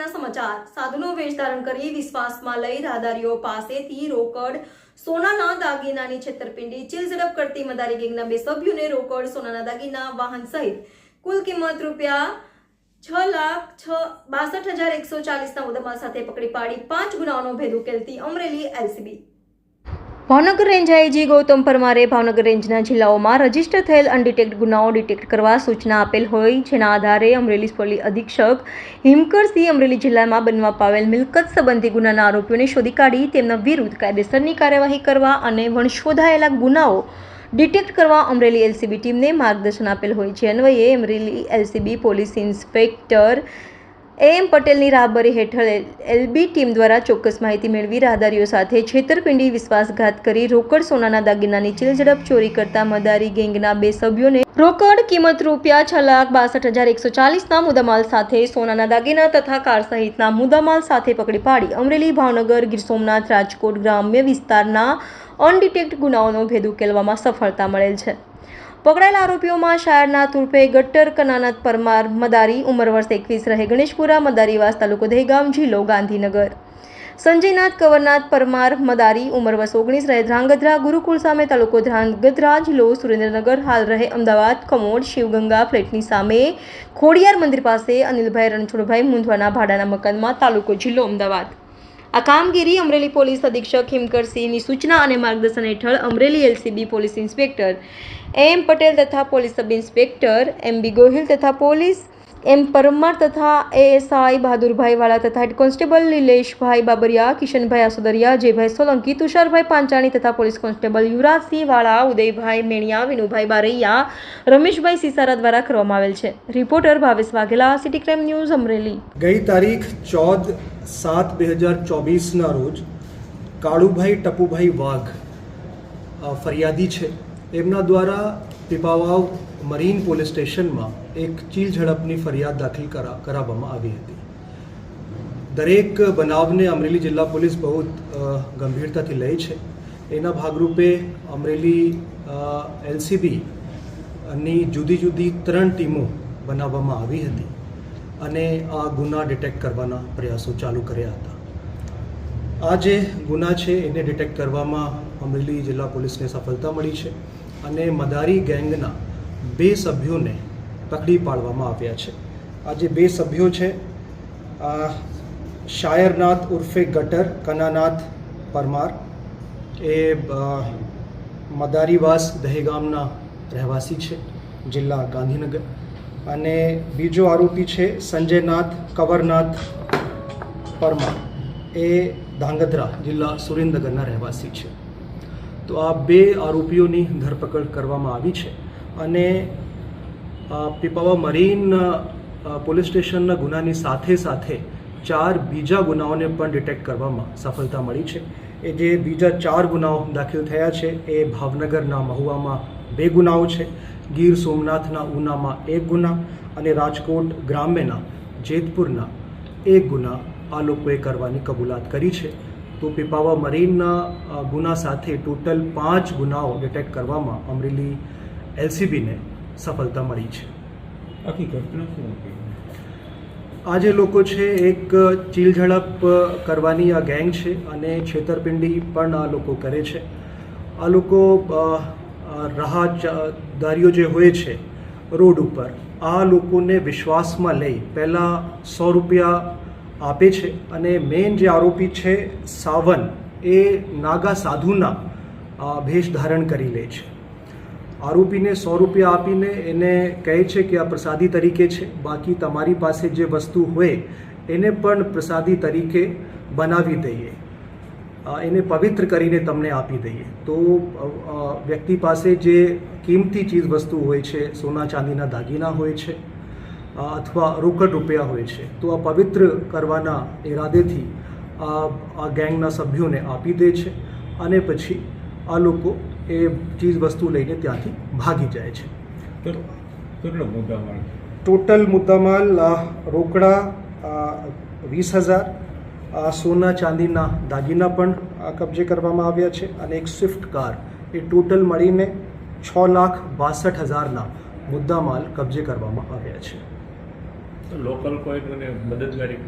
મહત્વના સમાચાર સાધુનો વેશ ધારણ કરી વિશ્વાસમાં લઈ રાહદારીઓ પાસેથી રોકડ સોનાના દાગીનાની છેતરપિંડી ચીલઝડપ કરતી મદારી ગેંગના 2 સભ્યોને રોકડ સોનાના દાગીના વાહન સહિત કુલ કિંમત રૂપિયા 6,62,140 મુદ્દામાલ સાથે પકડી પાડી 5 ગુનાઓનો ભેદ ઉકેલતી Amreli LCB. Bhavnagar range IG Gautam પરમારે ભાવનગર રેન્જના જિલ્લાઓમાં રજીસ્ટર થયેલ અનડિટેક્ટ ગુનાઓ ડિટેક્ટ કરવા સૂચના આપેલ હોય, જેના આધારે અમરેલી પોલીસ અધિક્ષક હિમકરસિંહ અમરેલી જિલ્લામાં બનવા પાવેલ મિલકત સંબંધી ગુનાના આરોપીઓને શોધી કાઢી તેમના વિરુદ્ધ કાયદેસરની કાર્યવાહી કરવા અને વણશોધાયેલા ગુનાઓ ડિટેક્ટ કરવા અમરેલી એલસીબી ટીમને માર્ગદર્શન આપેલ હોય છે। અન્વયે Amreli LCB police inspector M પટેલની રાહબરી હેઠળ એલબી ટીમ દ્વારા ચોક્કસ માહિતી મેળવી રાહદારીઓ સાથે છેતરપિંડી વિશ્વાસઘાત કરી રોકડ સોનાના દાગીનાની ચીલઝડપ ચોરી કરતા મદારી ગેંગના 2 સભ્યોને રોકડ કિંમત રૂપિયા 6,62,140 મુદ્દામાલ સાથે સોનાના દાગીના તથા કાર સહિતના મુદ્દામાલ સાથે પકડી પાડી અમરેલી, ભાવનગર, ગીર સોમનાથ, રાજકોટ ગ્રામ્ય વિસ્તારના અનડિટેક્ટ ગુનાઓનો ભેદ ઉકેલવામાં સફળતા મળેલ છે। પકડાયેલા આરોપીઓમાં શાયરનાથ ઉર્ફે ગટ્ટર કનાનાથ પરમાર મદારી ઉંમર વર્ષ 21 રહે ગણેશપુરા મદારીવાસ તાલુકો દહેગામ જિલ્લો ગાંધીનગર, સંજયનાથ કવરનાથ પરમાર મદારી ઉંમર વર્ષ 19 રહે ધ્રાંગધ્રા ગુરુકુળ સામે તાલુકો ધ્રાંગધ્રા જિલ્લો સુરેન્દ્રનગર હાલ રહે અમદાવાદ કમોડ શિવગંગા ફ્લેટની સામે ખોડિયાર મંદિર પાસે અનિલભાઈ રણછોડભાઈ મુંધવાના ભાડાના મકાનમાં તાલુકો જિલ્લો અમદાવાદ। આ કામગીરી અમરેલી પોલીસ અધિક્ષક હિમકરસિંહની સૂચના અને માર્ગદર્શન હેઠળ Amreli LCB police inspector M Patel તથા police sub inspector M B Gohil તથા પોલીસ એમ પરમાર તથા એએસઆઈ બહાદુરભાઈ વાળા તથા હેડ કોન્સ્ટેબલ નિલેશભાઈ બાબરિયા, કિશનભાઈ આસોદરિયા, જયભાઈ સોલંકી, તુષારભાઈ પાંચાણી તથા પોલીસ કોન્સ્ટેબલ યુવરાજસિંહ વાળા, ઉદયભાઈ મેણિયા, વિનુભાઈ બારૈયા, રમેશભાઈ સિસારા દ્વારા કરવામાં આવેલ છે। Reporter Bhavesh Vaghela, city crime news Amreli. ગઈ તારીખ 14/7/2024 રોજ કાળુભાઈ ટપુભાઈ વાઘ ફરિયાદી છે, એમના દ્વારા પીપાવાવ મરીન પોલીસ સ્ટેશનમાં એક ચીલ ઝડપની ફરિયાદ દાખલ કરાવવામાં આવી હતી। દરેક બનાવને અમરેલી જિલ્લા પોલીસ બહુ ગંભીરતાથી લે છે। એના ભાગરૂપે અમરેલી એલસીબીની જુદી જુદી 3 ટીમો બનાવવામાં આવી હતી અને આ ગુના ડિટેક્ટ કરવાના પ્રયાસો ચાલુ કર્યા હતા। આ જે ગુના છે એને ડિટેક્ટ કરવામાં અમરેલી જિલ્લા પોલીસને સફળતા મળી છે અને મદારી ગેંગના 2 સભ્યોને પકડી પાડવામાં આવ્યા છે। આ જે 2 સભ્યો છે, શાયરનાથ ઉર્ફે ગટર કનાનાથ પરમાર, એ મદારીવાસ દહેગામના રહેવાસી છે, જિલ્લા ગાંધીનગર, અને બીજો આરોપી છે સંજયનાથ કવરનાથ પરમાર, એ ધાંગધ્રા જિલ્લા સુરેન્દ્રનગરના રહેવાસી છે। તો આ 2 આરોપીઓની ધરપકડ કરવામાં આવી છે અને પીપાવા મરીન પોલીસ સ્ટેશનના ગુનાની સાથે સાથે 4 બીજા ગુનાઓને પણ ડિટેક્ટ કરવામાં સફળતા મળી છે। એ જે બીજા 4 ગુનાઓ દાખલ થયા છે એ ભાવનગરના મહુવામાં 2 ગુનાઓ છે, ગીર સોમનાથના ઉનામાં 1 ગુના અને રાજકોટ ગ્રામ્યના જેતપુરના 1 ગુના આ લોકોએ કરવાની કબૂલાત કરી છે। તો પીપાવા મરીનના ગુના સાથે ટોટલ 5 ગુનાઓ ડિટેક્ટ કરવામાં અમરેલી એલસીબીને સફળતા મળી છે। આખી ઘટના શું હતી? આ જે લોકો છે, એક ચીલ ઝડપ કરવાની આ ગેંગ છે અને છેતરપિંડી પણ આ લોકો કરે છે। આ લોકો રાહદારીઓ જે હોય છે રોડ ઉપર, આ લોકોને વિશ્વાસમાં લઈ પહેલાં 100 રૂપિયા આપે છે અને મેઇન જે આરોપી છે સાવન, એ નાગા સાધુના ભેષ ધારણ કરી લે છે। આરોપીને 100 રૂપિયા આપીને એને કહે છે કે આ પ્રસાદી તરીકે છે, બાકી તમારી પાસે જે વસ્તુ હોય એને પણ પ્રસાદી તરીકે બનાવી દઈએ, એને પવિત્ર કરીને તમને આપી દઈએ। તો વ્યક્તિ પાસે જે કિંમતી ચીજ વસ્તુ હોય છે, સોના ચાંદીના દાગીના હોય છે અથવા રોકડ રૂપિયા હોય છે, તો આ પવિત્ર કરવાના ઈરાદેથી આ ગેંગના સભ્યોને આપી દે છે અને પછી આ લોકો એ ચીજ વસ્તુ લઈને ત્યાંથી ભાગી જાય છે। કેટલો મુદ્દામાલ? ટોટલ મુદ્દામાલ રોકડા 20,000, સોના ચાંદીના દાગીના પણ કબજે કરવામાં આવ્યા છે અને એક સ્વિફ્ટ કાર, એ ટોટલ મળીને 6,62,000ના મુદ્દામાલ કબજે કરવામાં આવ્યા છે। લોકલ કોઈ મદદગારી